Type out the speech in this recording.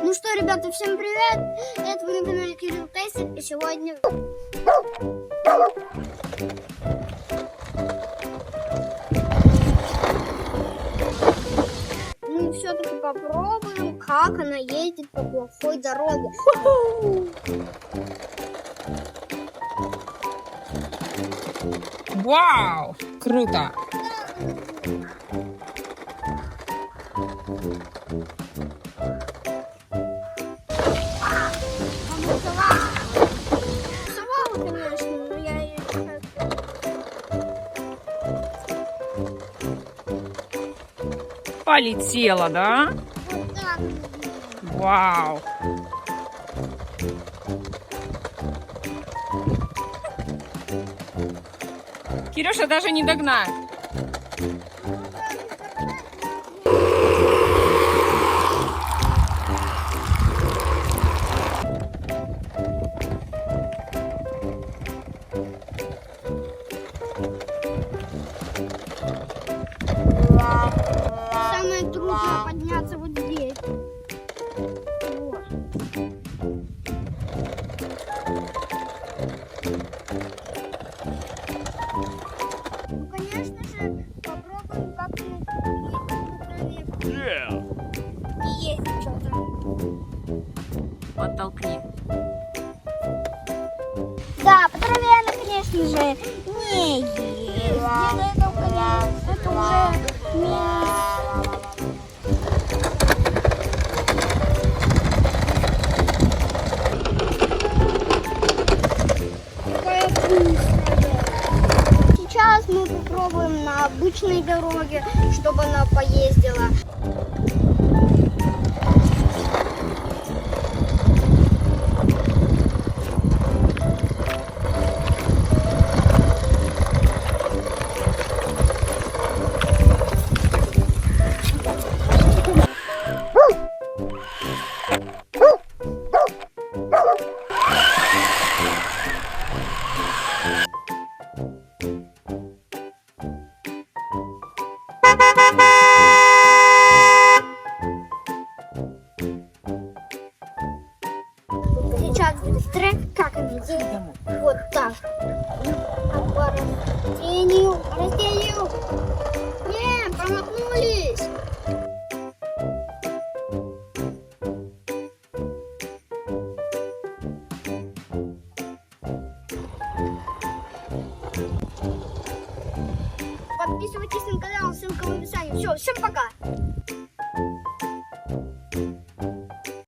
Ну что, ребята, всем привет! Это вы на канале Кирилл Тейстер, и сегодня... Мы все-таки попробуем, как она ездит по плохой дороге. Вау! Круто! Сова, конечно, но я ее не Полетела, да? вот так. Вау! Кирюша даже не догнать. Самое трудное подняться вот здесь. Вот. Ну, конечно же, попробуем как-нибудь не ездить что-то. Подтолкни. Да, по траве она, конечно же, не ездит. Это уже минус. Какая быстрая. Сейчас мы попробуем на обычной дороге, чтобы она поездила. Сейчас будет трек, как она едет. Вот так. По растению. Не, промахнулись. Подписывайтесь на канал, ссылка в описании. Все, всем пока.